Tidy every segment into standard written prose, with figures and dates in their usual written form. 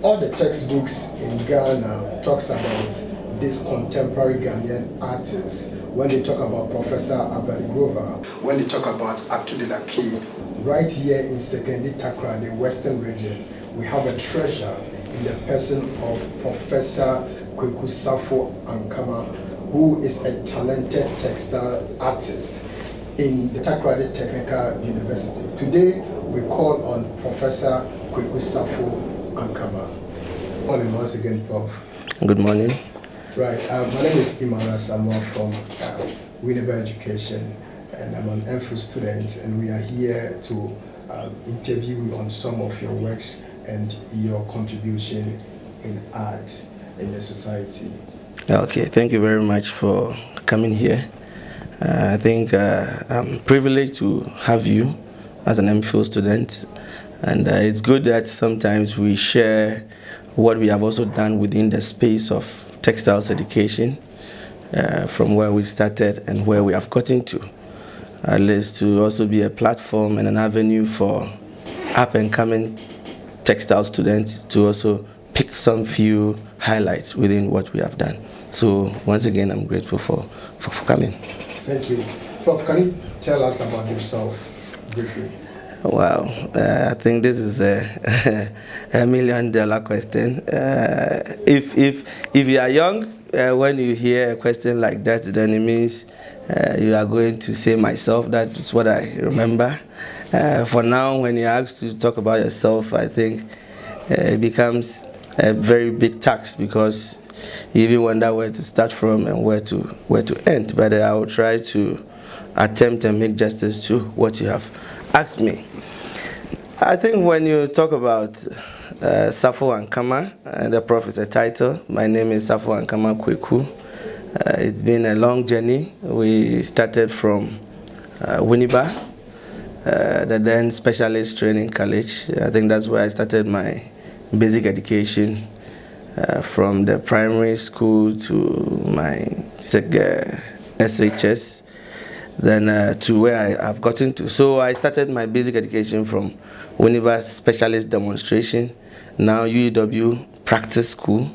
all the textbooks in Ghana talks about this contemporary Ghanaian artist. When they talk about Professor Abel Grover, when they talk about Atudela Kid, right here in Sekendi Takra, the Western region, we have a treasure in the person of Professor Kweku Safo-Ankama, who is a talented textile artist in the Takoradi Technical University. Today, we call on Professor Kweku Safo-Ankama. Good morning once again, Prof. Good morning. Right, my name is Emmanuel Samuel from Winneba Education, and I'm an MPhil student, and we are here to interview you on some of your works and your contribution in art in the society. Okay, thank you very much for coming here. I think I'm privileged to have you as an MPhil student, and it's good that sometimes we share what we have also done within the space of textiles education, from where we started and where we have gotten to, at least to also be a platform and an avenue for up and coming textile students to also pick some few highlights within what we have done. So once again, I'm grateful for coming. Thank you. Prof, can you tell us about yourself briefly? Wow, I think this is a $1 million question. If you are young, when you hear a question like that, then it means you are going to say myself. That's what I remember. For now, when you're asked to talk about yourself, I think it becomes a very big task, because you even wonder where to start from and where to end. But I will try to attempt and make justice to what you have asked me. I think when you talk about Safo-Ankama, the Prof is a title. My name is Safo-Ankama Kweku. It's been a long journey. We started from Winneba, the then Specialist Training College. I think that's where I started my basic education, from the primary school to my SHS, then to where I've gotten to. So I started my basic education from Winneba Specialist Demonstration, now UW Practice School.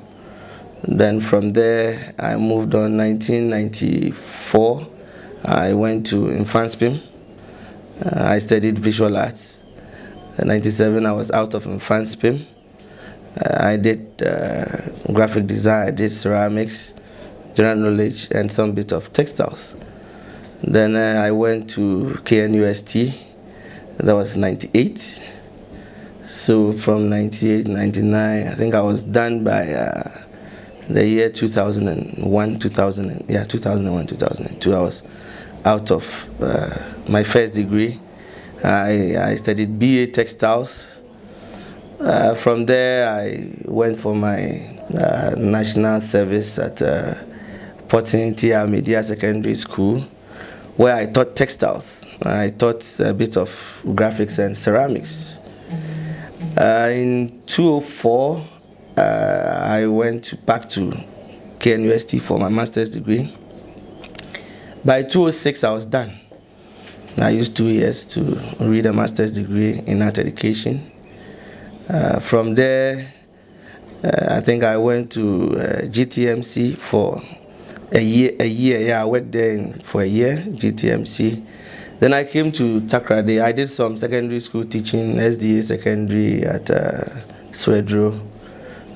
Then from there, I moved on. 1994, I went to Mfantsipim. I studied visual arts. In 97, I was out of Mfantsipim. I did graphic design, I did ceramics, general knowledge, and some bit of textiles. Then I went to KNUST. That was 98. So from 98, 99, I think I was done by the year 2001, 2002. I was out of my first degree. I studied BA Textiles. From there, I went for my national service at Opportunity Media Secondary School, where I taught textiles. I taught a bit of graphics and ceramics. In 2004, I went back to KNUST for my master's degree. By 2006, I was done. I used 2 years to read a master's degree in art education. From there, I think I went to G.T.M.C for a year. Yeah, I worked there for a year, G.T.M.C. Then I came to Takoradi. I did some secondary school teaching, SDA secondary at Swedro.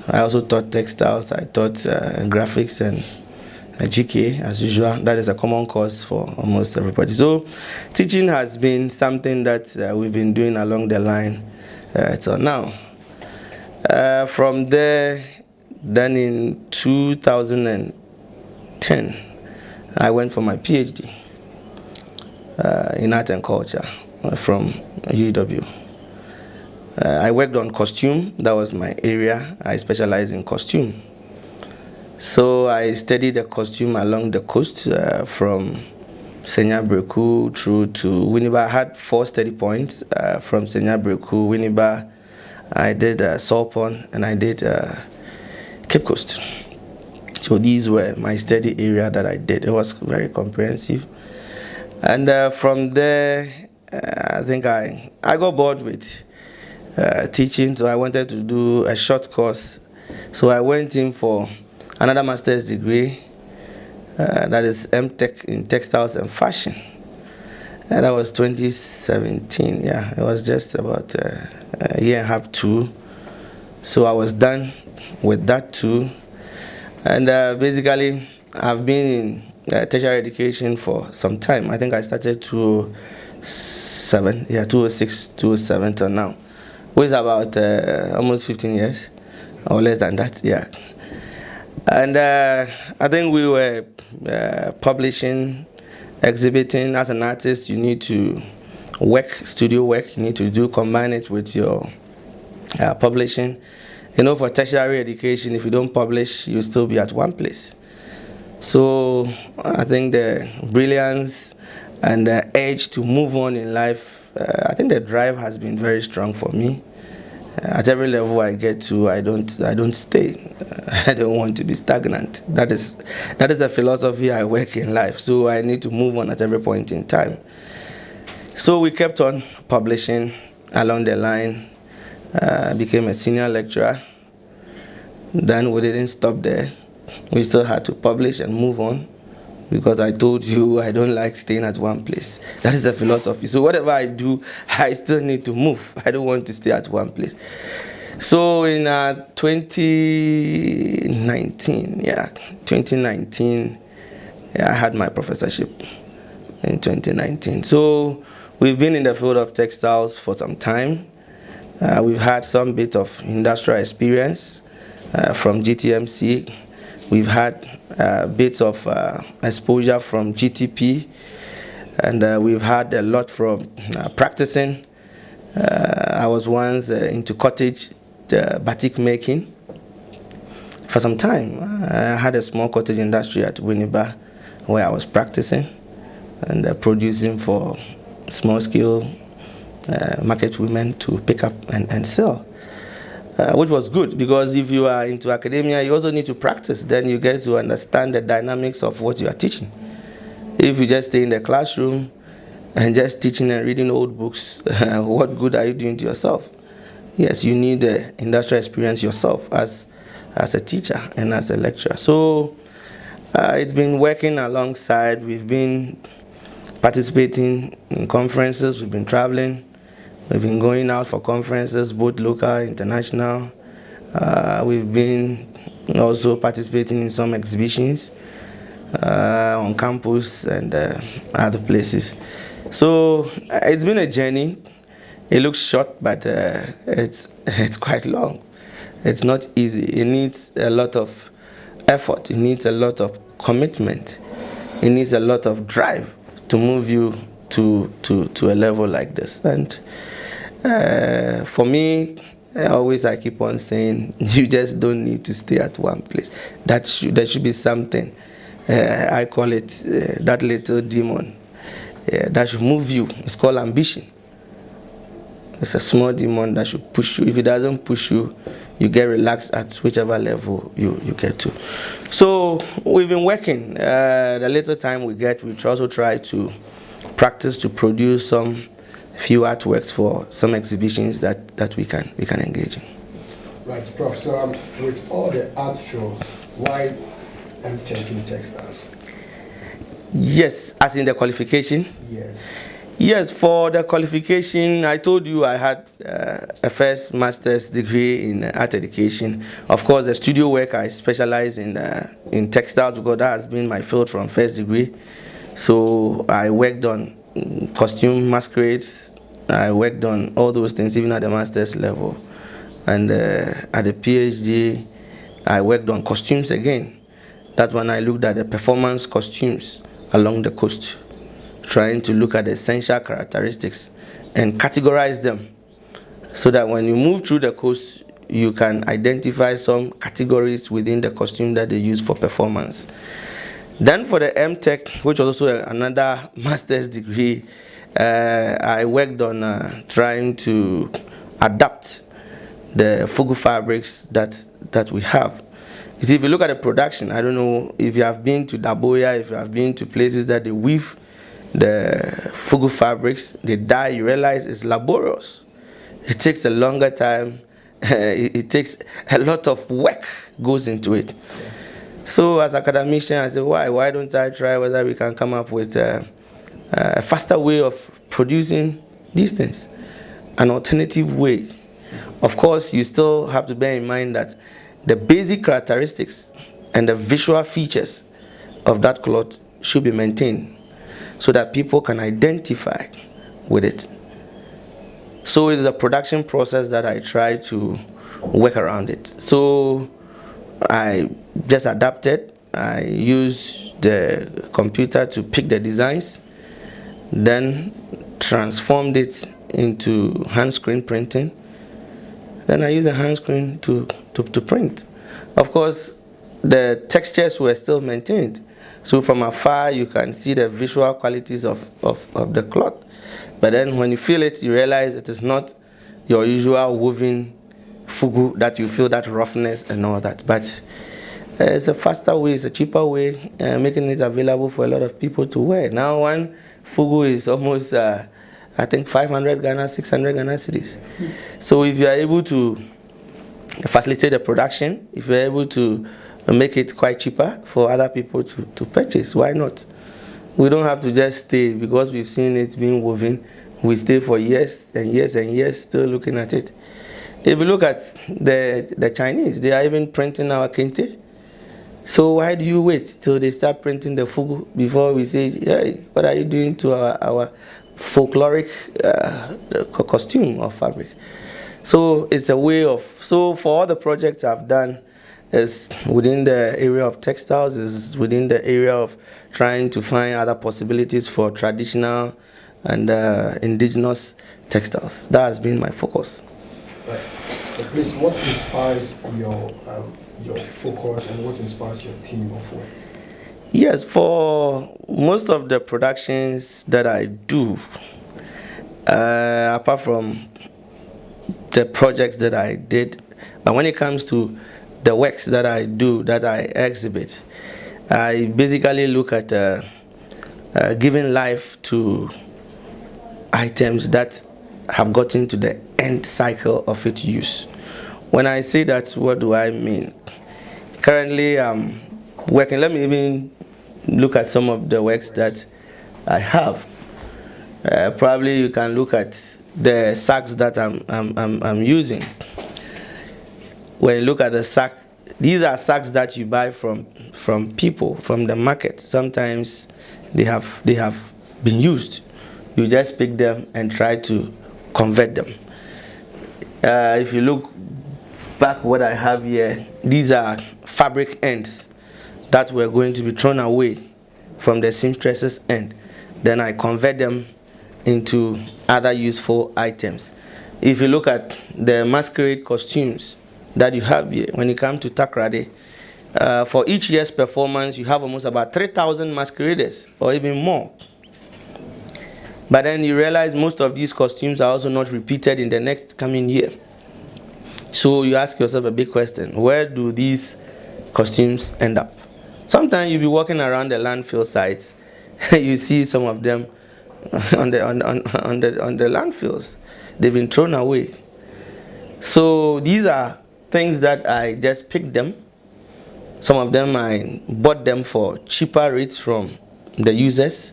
I also taught textiles. I taught graphics and GK as usual. That is a common course for almost everybody. So teaching has been something that we've been doing along the line till now. From there, then in 2010, I went for my PhD in art and culture from UW. I worked on costume. That was my area. I specialized in costume. So I studied the costume along the coast from Senya Breku through to Winneba. I had 4 study points from Senya Breku, Winneba. I did Salpon, and I did Cape Coast. So these were my study area that I did. It was very comprehensive. And from there, I think I got bored with teaching, so I wanted to do a short course. So I went in for another master's degree, that is M.Tech in Textiles and Fashion. That was 2017, yeah. It was just about a year and a half, 2. So I was done with that too. And basically, I've been in tertiary education for some time. I think I started 2007, yeah, 2006, 2007 till now, which is about almost 15 years, or less than that, yeah. And I think we were publishing, exhibiting. As an artist, you need to work, studio work, you need to combine it with your publishing. You know, for tertiary education, if you don't publish, you'll still be at one place. So I think the brilliance and the edge to move on in life, I think the drive has been very strong for me. At every level I get to, I don't stay. I don't want to be stagnant. That is a philosophy I work in life. So I need to move on at every point in time. So we kept on publishing along the line. Became a senior lecturer. Then we didn't stop there. We still had to publish and move on, because I told you I don't like staying at one place. That is a philosophy. So whatever I do, I still need to move. I don't want to stay at one place. So in 2019, I had my professorship in 2019. So we've been in the field of textiles for some time. We've had some bit of industrial experience from G.T.M.C. We've had bits of exposure from GTP, and we've had a lot from practicing. I was once into cottage batik making for some time. I had a small cottage industry at Winneba where I was practicing and producing for small-scale market women to pick up and sell, which was good, because if you are into academia, you also need to practice. Then you get to understand the dynamics of what you are teaching. If you just stay in the classroom and just teaching and reading old books, what good are you doing to yourself? Yes, you need the industrial experience yourself as a teacher and as a lecturer. So it's been working alongside. We've been participating in conferences. We've been traveling. We've been going out for conferences, both local, international. We've been also participating in some exhibitions on campus and other places. So it's been a journey. It looks short, but it's quite long. It's not easy. It needs a lot of effort. It needs a lot of commitment. It needs a lot of drive to move you to a level like this. And for me, I keep on saying, you just don't need to stay at one place. There should be something. I call it that little demon that should move you. It's called ambition. It's a small demon that should push you. If it doesn't push you, you get relaxed at whichever level you get to. So we've been working. The little time we get, we also try to practice to produce some few artworks for some exhibitions that we can engage in. Right, Prof. So with all the art fields, why M.Tech in textiles? Yes, as in the qualification? Yes. Yes, for the qualification, I told you I had a first master's degree in art education. Of course, the studio work, I specialize in textiles, because that has been my field from first degree. So I worked on costume masquerades. I worked on all those things, even at the master's level. And at the PhD, I worked on costumes again. That's when I looked at the performance costumes along the coast, trying to look at the essential characteristics and categorize them, so that when you move through the coast, you can identify some categories within the costume that they use for performance. Then for the M.Tech, which was also another master's degree, I worked on trying to adapt the fugu fabrics that we have. You see, if you look at the production, I don't know if you have been to Daboya, if you have been to places that they weave the fugu fabrics, they dye, you realize it's laborious. it takes a longer time. It takes a lot of work goes into it. So as academician, I said, why don't I try whether we can come up with a faster way of producing these things, an alternative way. Of course, you still have to bear in mind that the basic characteristics and the visual features of that cloth should be maintained so that people can identify with it. So it's a production process that I try to work around it. So I just adapted. I used the computer to pick the designs, then transformed it into hand screen printing. Then I used a hand screen to print. Of course, the textures were still maintained. So from afar, you can see the visual qualities of the cloth. But then when you feel it, you realize it is not your usual woven fugu that you feel that roughness and all that. But it's a faster way, it's a cheaper way, making it available for a lot of people to wear. Now one fugu is almost, I think 500 Ghana, 600 Ghana cedis. So if you are able to facilitate the production, if you are able to make it quite cheaper for other people to purchase, why not? We don't have to just stay because we've seen it being woven. We stay for years and years and years still looking at it. If you look at the Chinese, they are even printing our kente. So why do you wait till they start printing the fugu before we say, hey, what are you doing to our folkloric costume or fabric? So it's a way of, so for all the projects I've done, is within the area of textiles, is within the area of trying to find other possibilities for traditional and indigenous textiles. That has been my focus. Right. But please, what inspires your focus and what inspires your team of work? Yes, for most of the productions that I do, apart from the projects that I did, but when it comes to the works that I do, that I exhibit, I basically look at giving life to items that have gotten to the end cycle of its use. When I say that, what do I mean? Currently, I'm working, let me even look at some of the works that I have. Probably you can look at the sacks that I'm using. When you look at the sack, these are sacks that you buy from people, from the market. Sometimes they have been used. You just pick them and try to convert them. If you look back what I have here, these are fabric ends that were going to be thrown away from the seamstress's end. Then I convert them into other useful items. If you look at the masquerade costumes that you have here, when you come to Takrade, for each year's performance, you have almost about 3,000 masqueraders or even more. But then you realize most of these costumes are also not repeated in the next coming year. So you ask yourself a big question: where do these costumes end up? Sometimes you'll be walking around the landfill sites, you see some of them on the landfills. They've been thrown away. So these are things that I just picked them. Some of them I bought them for cheaper rates from the users.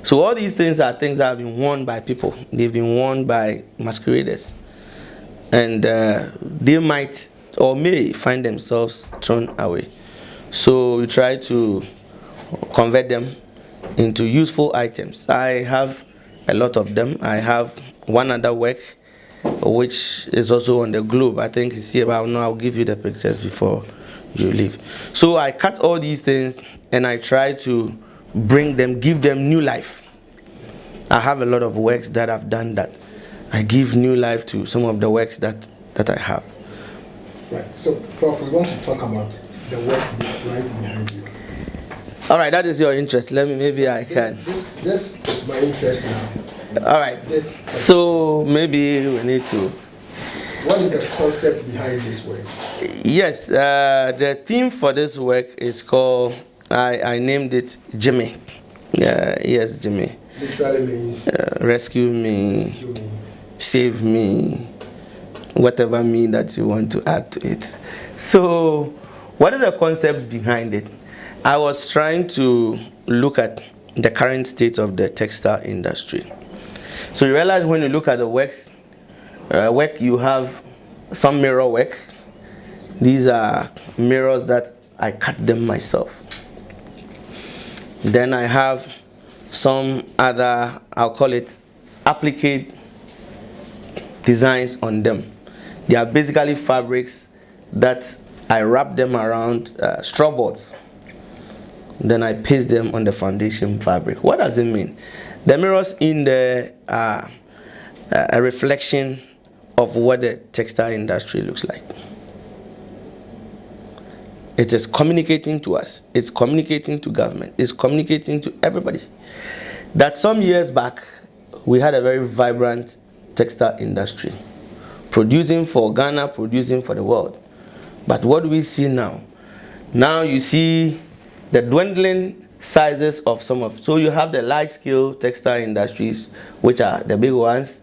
So all these things are things that have been worn by people. They've been worn by masqueraders. And they might or may find themselves thrown away. So we try to convert them into useful items. I have a lot of them. I have one other work which is also on the globe. I think it's here, but I'll give you the pictures before you leave. So I cut all these things and I try to bring them, give them new life. I have a lot of works that I've done that. I give new life to some of the works that I have. Right. So, Prof, we want to talk about the work right behind you. All right, that is your interest. Maybe I can. This is my interest now. All right. So maybe we need to. What is the concept behind this work? Yes, the theme for this work is called, I named it Jimmy. Yes, Jimmy. Literally means rescue me, save me. whatever mean that you want to add to it. So, what is the concept behind it? I was trying to look at the current state of the textile industry. So you realize when you look at the work, you have some mirror work. These are mirrors that I cut them myself. Then I have some other, I'll call it applique designs on them. They are basically fabrics that I wrap them around straw boards. Then I paste them on the foundation fabric. What does it mean? The mirrors in there are a reflection of what the textile industry looks like. It is communicating to us. It's communicating to government. It's communicating to everybody. That some years back, we had a very vibrant textile industry, producing for Ghana, producing for the world. But what do we see now? Now you see the dwindling sizes of some of. So you have the large-scale textile industries, which are the big ones.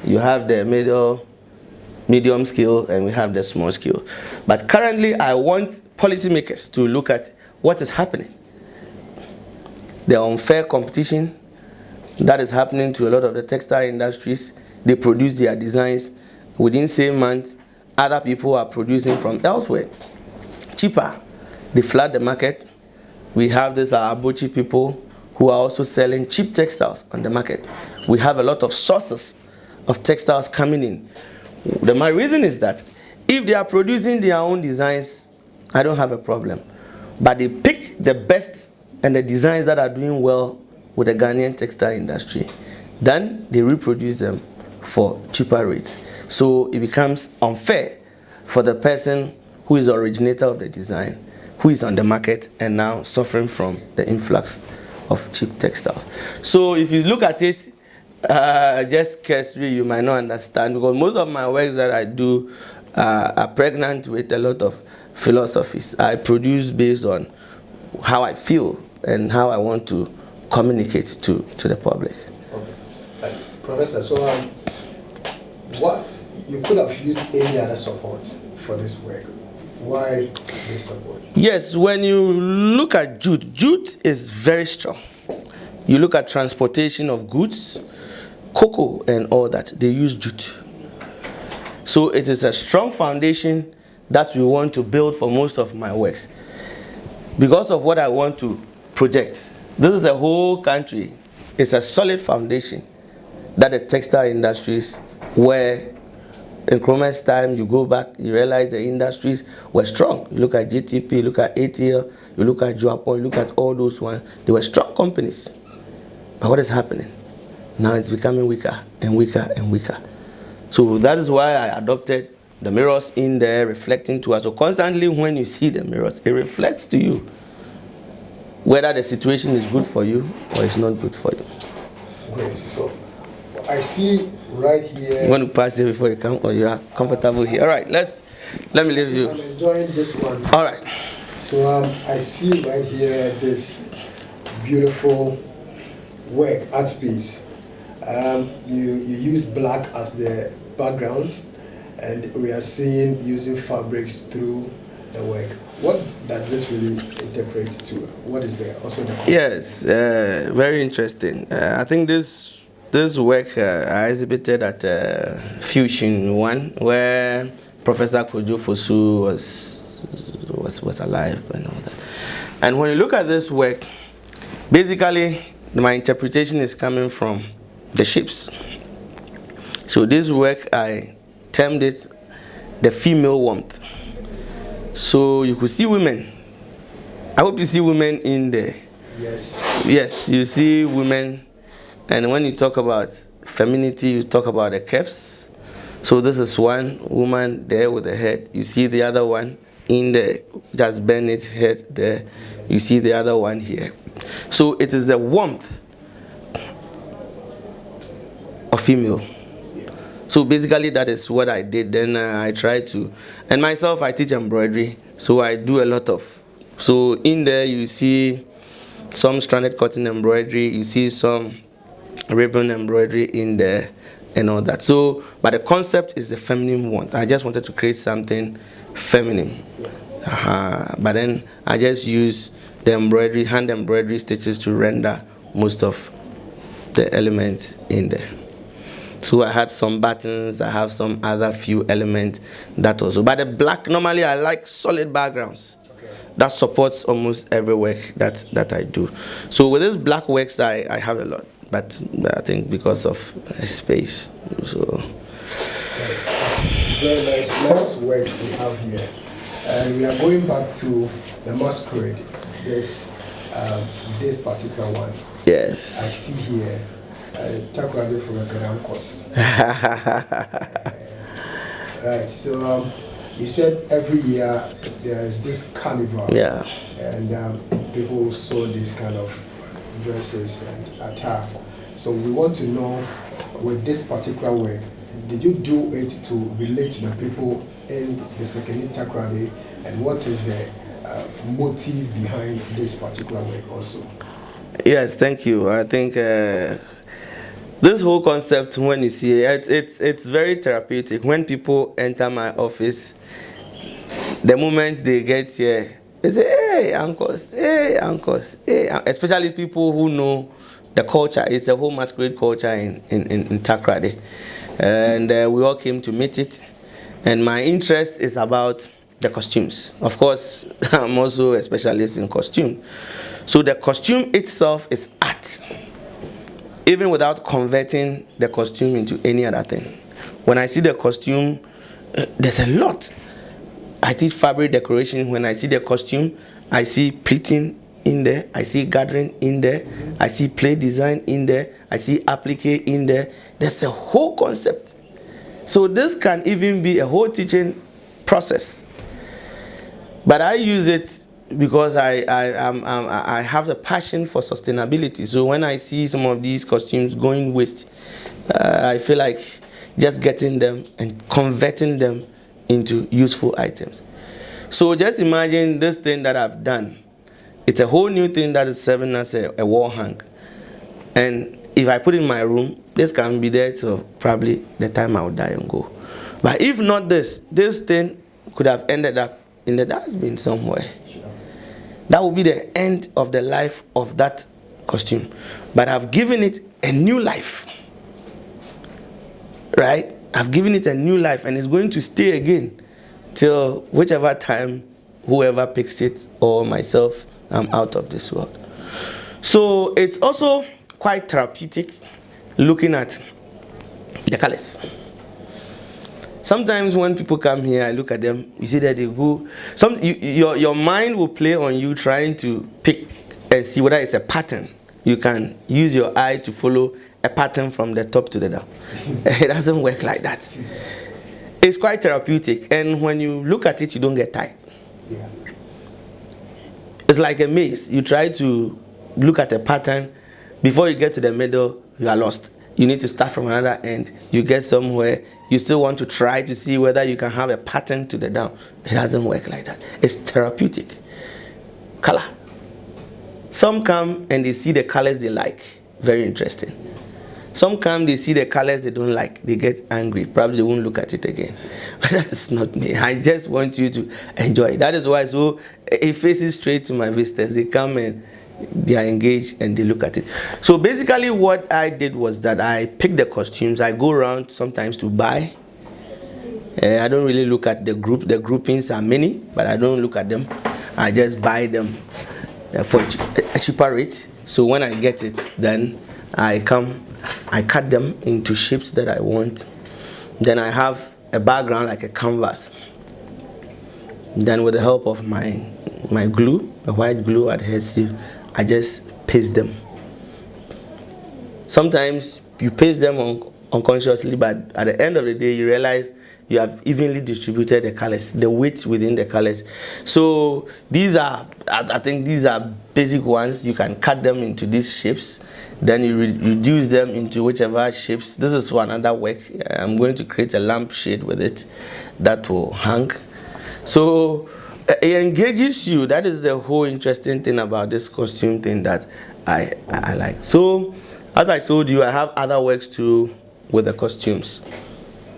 You have the medium scale, and we have the small scale. But currently, I want policymakers to look at what is happening. The unfair competition that is happening to a lot of the textile industries. They produce their designs within same month. Other people are producing from elsewhere, cheaper. They flood the market. We have these Abochi people who are also selling cheap textiles on the market. We have a lot of sources of textiles coming in. My reason is that if they are producing their own designs, I don't have a problem. But they pick the best and the designs that are doing well with the Ghanaian textile industry. Then they reproduce them for cheaper rates. So it becomes unfair for the person who is the originator of the design, who is on the market and now suffering from the influx of cheap textiles. So if you look at it, just cursory, you might not understand, because most of my works that I do are pregnant with a lot of philosophies. I produce based on how I feel and how I want to communicate to the public. Okay. Professor, so what you could have used any other support for this work. Why this support? Yes, when you look at jute is very strong. You look at transportation of goods, cocoa and all that, they use jute. So it is a strong foundation that we want to build for most of my works. Because of what I want to project. This is a whole country. It's a solid foundation that the textile industries were. In Nkrumah's time, you go back, you realize the industries were strong. You look at GTP, you look at ATL, you look at Japan, you look at all those ones. They were strong companies. But what is happening? Now it's becoming weaker and weaker and weaker. So that is why I adopted the mirrors in there, reflecting to us. So constantly when you see the mirrors, it reflects to you whether the situation is good for you or it's not good for you. Great. So I see right here. You want to pass it before you come, or you are comfortable here? All right, let me leave you. I'm enjoying this one. All right. So I see right here this beautiful work, art piece. You use black as the background, and we are seeing using fabrics through the work. What does this really interpret to? What is there also the? Yes, very interesting. I think this work I exhibited at Fusion 1, where Professor Kojo Fosu was alive and all that. And when you look at this work, basically my interpretation is coming from the ships. So this work, I termed it the female warmth. So you could see women. I hope you see women in there. Yes. Yes, you see women. And when you talk about femininity, you talk about the curves. So this is one woman there with the head. You see the other one in the just bend its head there. You see the other one here. So it is the warmth of female. So basically that is what I did. Then I try to, and myself I teach embroidery. So I do a lot of, so in there you see some stranded cotton embroidery. You see some ribbon embroidery in there, and all that. So, but the concept is the feminine one. I just wanted to create something feminine. But then I just use the embroidery, hand embroidery stitches to render most of the elements in there. So I had some buttons, I have some other few elements that also. But the black, normally I like solid backgrounds. That supports almost every work that I do. So with these black works, I have a lot. But I think because of space. So very nice work we have here. And we are going back to the masquerade. This particular one. Yes. I see here. Takrade from a Ghana course. Right. So you said every year there's this carnival. Yeah. And people saw this kind of dresses and attire. So we want to know, with this particular work, did you do it to relate to the people in the Sekeni Takrade, and what is the motive behind this particular work also? Yes, thank you. I think this whole concept, when you see it, it's very therapeutic. When people enter my office, the moment they get here, they say, hey, uncles, hey, uncles, hey, especially people who know the culture. It's a whole masquerade culture in Takrade. And we all came to meet it. And my interest is about the costumes. Of course, I'm also a specialist in costume. So the costume itself is art, even without converting the costume into any other thing. When I see the costume, there's a lot. I teach fabric decoration. When I see the costume, I see pleating in there, I see gathering in there, I see play design in there, I see applique in there. There's a whole concept. So this can even be a whole teaching process. But I use it because I have a passion for sustainability. So when I see some of these costumes going waste, I feel like just getting them and converting them into useful items. So just imagine this thing that I've done. It's a whole new thing that is serving as a wall hang. And if I put it in my room, this can be there till probably the time I will die and go. But if not this thing could have ended up in the dustbin somewhere. That would be the end of the life of that costume. But I've given it a new life. Right? I've given it a new life, and it's going to stay again till whichever time whoever picks it or myself, I'm out of this world. So it's also quite therapeutic looking at the colors. Sometimes when people come here, I look at them, you see that they go, your mind will play on you trying to pick and see whether it's a pattern. You can use your eye to follow a pattern from the top to the down. It doesn't work like that. It's quite therapeutic, and when you look at it, you don't get tired. Yeah. It's like a maze. You try to look at a pattern. Before you get to the middle, you are lost. You need to start from another end. You get somewhere. You still want to try to see whether you can have a pattern to the down. It doesn't work like that. It's therapeutic. Color. Some come and they see the colors they like. Very interesting. Some come, they see the colors they don't like. They get angry. Probably they won't look at it again. But that is not me. I just want you to enjoy it. That is why it faces straight to my visitors. They come and they are engaged and they look at it. So basically what I did was that I picked the costumes. I go around sometimes to buy. I don't really look at the group. The groupings are many, but I don't look at them. I just buy them for a cheaper rate. So when I get it, then I cut them into shapes that I want. Then I have a background like a canvas. Then with the help of my glue, a white glue adhesive, I just paste them. Sometimes you paste them unconsciously, but at the end of the day, you realize you have evenly distributed the colors, the weight within the colors. So these are, I think these are basic ones. You can cut them into these shapes. Then you reduce them into whichever shapes. This is for another work. I'm going to create a lampshade with it that will hang. So it engages you. That is the whole interesting thing about this costume thing that I like. So as I told you, I have other works too. with the costumes.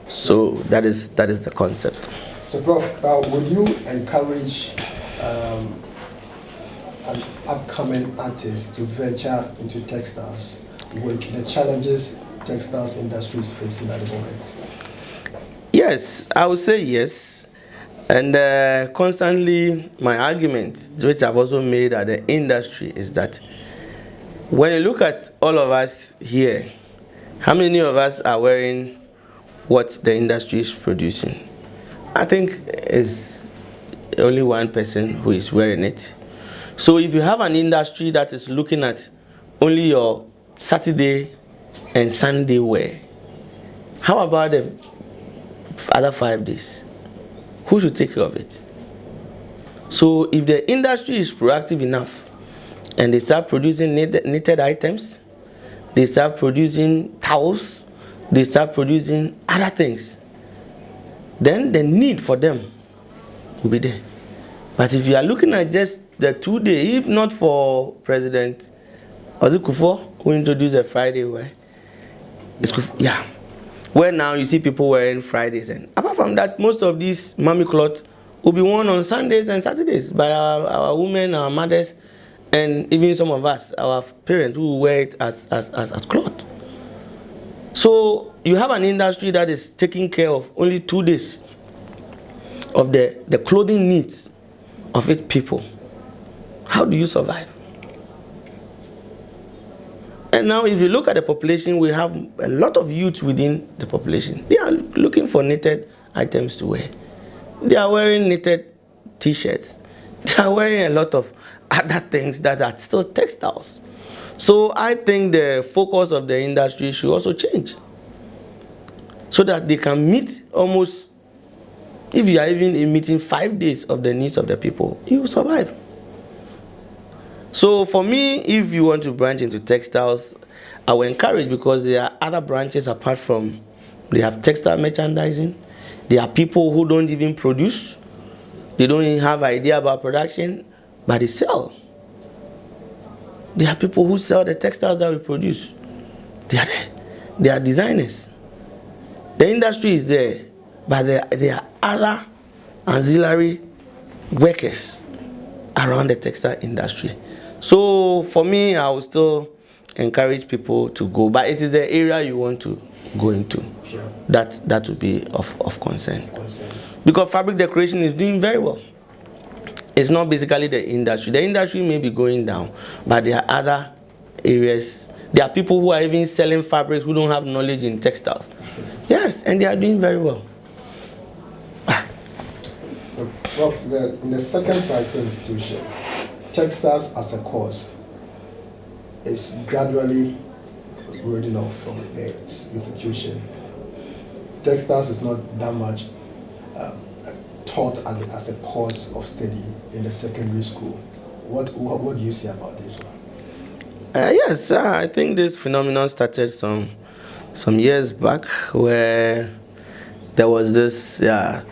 So that is the concept. So, Prof, would you encourage an upcoming artist to venture into textiles with the challenges textiles industry is facing at the moment? Yes, I would say yes. And constantly, my argument, which I've also made at the industry, is that when you look at all of us here, how many of us are wearing what the industry is producing? I think it's only one person who is wearing it. So if you have an industry that is looking at only your Saturday and Sunday wear, how about the other 5 days? Who should take care of it? So if the industry is proactive enough and they start producing knitted items, they start producing towels, they start producing other things, then the need for them will be there. But if you are looking at just the 2 day, if not for President Kufo, who introduced a Friday wear, yeah, where now you see people wearing Fridays, and apart from that, most of these mommy cloth will be worn on Sundays and Saturdays by our women, our mothers, and even some of us, our parents, who wear it as cloth. So you have an industry that is taking care of only 2 days of the clothing needs of its people. How do you survive? And now if you look at the population, we have a lot of youth within the population. They are looking for knitted items to wear. They are wearing knitted t-shirts. They are wearing a lot of other things that are still textiles. So I think the focus of the industry should also change, so that they can meet almost, if you are even meeting 5 days of the needs of the people, you will survive. So for me, if you want to branch into textiles, I will encourage, because there are other branches apart from, they have textile merchandising. There are people who don't even produce. They don't even have idea about production, but they sell. There are people who sell the textiles that we produce. They are there. They are designers. The industry is there, but there are other ancillary workers around the textile industry. So for me, I will still encourage people to go, but it is the area you want to go into. Sure. That would be of concern. Because fabric decoration is doing very well. It's not basically the industry. The industry may be going down, but there are other areas. There are people who are even selling fabrics who don't have knowledge in textiles. Yes, and they are doing very well. Prof, in the second cycle institution, textiles as a course is gradually rolling off from the institution. Textiles is not that much taught as a course of study in the secondary school. What do you say about this one? Yes, I think this phenomenon started some years back, where there was this 2D,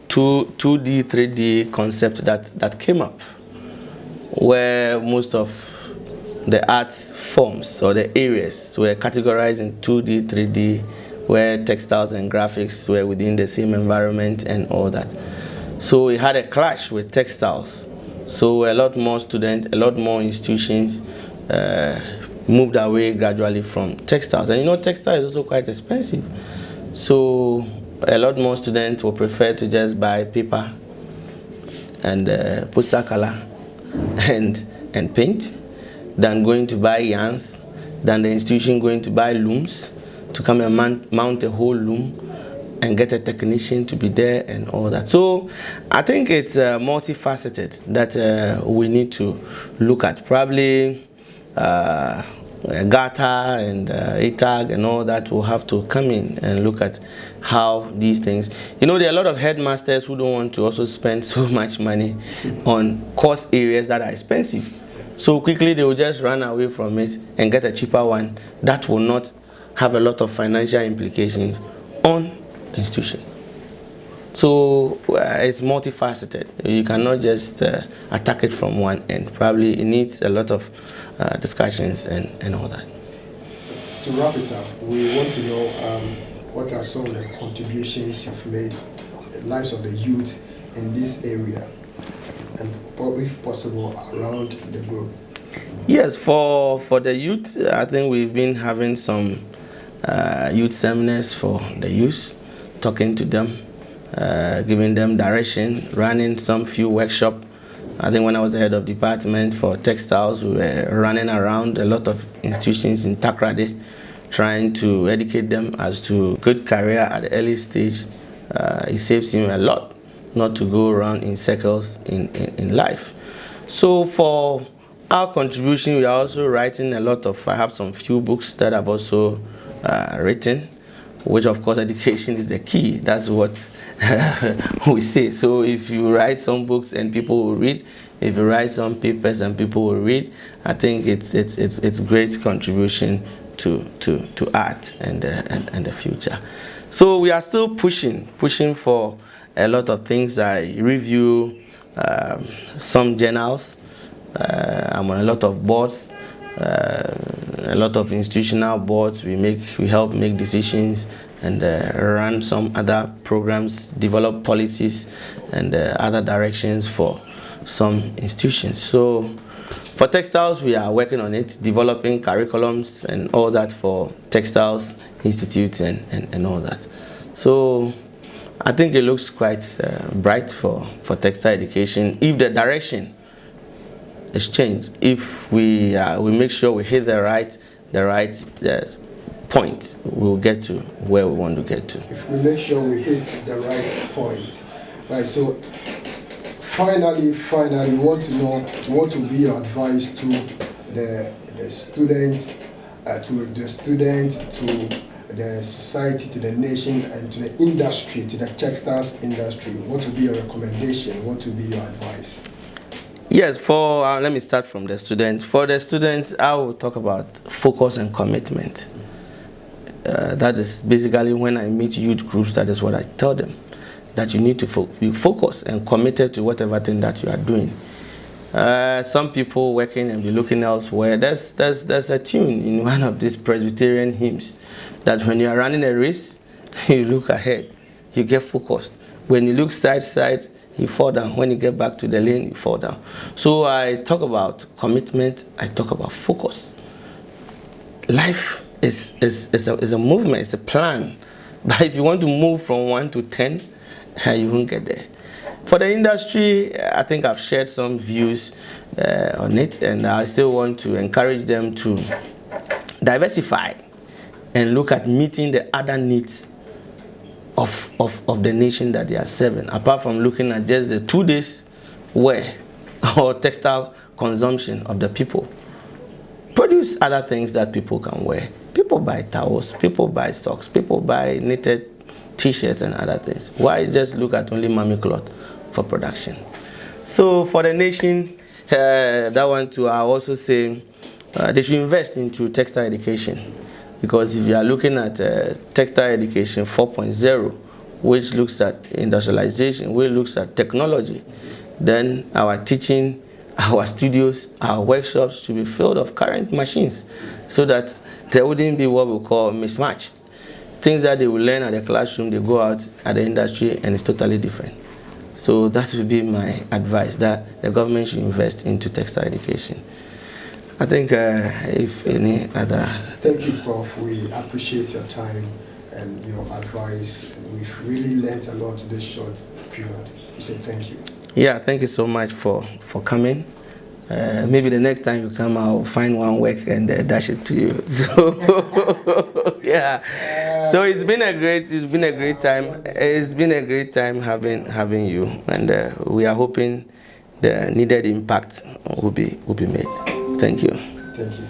3D concept that came up, where most of the art forms or the areas were categorized in 2D, 3D, where textiles and graphics were within the same environment and all that. So we had a clash with textiles. So a lot more students, a lot more institutions moved away gradually from textiles. And you know, textile is also quite expensive. So a lot more students will prefer to just buy paper and poster color and paint than going to buy yarns, than the institution going to buy looms to come and mount a whole loom and get a technician to be there and all that. So I think it's multifaceted that we need to look at. Probably GATA and ATAG and all that will have to come in and look at how these things. You know, there are a lot of headmasters who don't want to also spend so much money on course areas that are expensive. So quickly they will just run away from it and get a cheaper one that will not have a lot of financial implications on the institution. So it's multifaceted. You cannot just attack it from one end. Probably it needs a lot of discussions and all that. to wrap it up, we want to know what are some of the contributions you've made in the lives of the youth in this area, and if possible, around the globe. Yes, for the youth, I think we've been having some youth seminars for the youth, talking to them, giving them direction, running some few workshops. I think when I was the head of department for textiles, we were running around a lot of institutions in Takrady, trying to educate them as to good career at the early stage. It saves him a lot not to go around in circles in life. So for our contribution, we are also writing a lot of, I have some few books that I've also written, which of course education is the key. That's what we say. So if you write some books and people will read, if you write some papers and people will read, I think it's great contribution to art and the future. So we are still pushing for a lot of things. I review some journals. I'm on a lot of boards, a lot of institutional boards. We help make decisions and run some other programs, develop policies and other directions for some institutions. So for textiles, we are working on it, developing curriculums and all that for textiles institutes and all that. So I think it looks quite bright for textile education if the direction is changed. If we make sure we hit the right point, we'll get to where we want to get to. If we make sure we hit the right point, right? So finally, we want to know what will be your advice to the student, to the society, to the nation, and to the industry, to the textiles industry. What would be your recommendation? What would be your advice? Yes, for let me start from the students. For the students, I will talk about focus and commitment. That is basically when I meet youth groups, that is what I tell them, that you need to be focused and committed to whatever thing that you are doing. Some people working and be looking elsewhere. There's a tune in one of these Presbyterian hymns that when you are running a race, you look ahead, you get focused. When you look side, you fall down. When you get back to the lane, you fall down. So I talk about commitment, I talk about focus. Life is a movement, it's a plan. But if you want to move from 1 to 10, you won't get there. For the industry, I think I've shared some views on it, and I still want to encourage them to diversify and look at meeting the other needs of the nation that they are serving, apart from looking at just the 2 days wear or textile consumption of the people. Produce other things that people can wear. People buy towels, people buy socks, people buy knitted t-shirts and other things. Why just look at only mummy cloth for production? So for the nation, that one too, I also say they should invest into textile education. Because if you are looking at textile education 4.0, which looks at industrialization, which looks at technology, then our teaching, our studios, our workshops should be filled of current machines so that there wouldn't be what we call mismatch. Things that they will learn at the classroom, they go out at the industry and it's totally different. So that would be my advice, that the government should invest into textile education. I think if any other... Thank you, Prof. We appreciate your time and your advice. And we've really learned a lot this short period. We say thank you. Yeah, thank you so much for coming. Maybe the next time you come, I'll find one work and dash it to you. So yeah. So it's been a great time. It's been a great time having you, and we are hoping the needed impact will be made. Thank you. Thank you.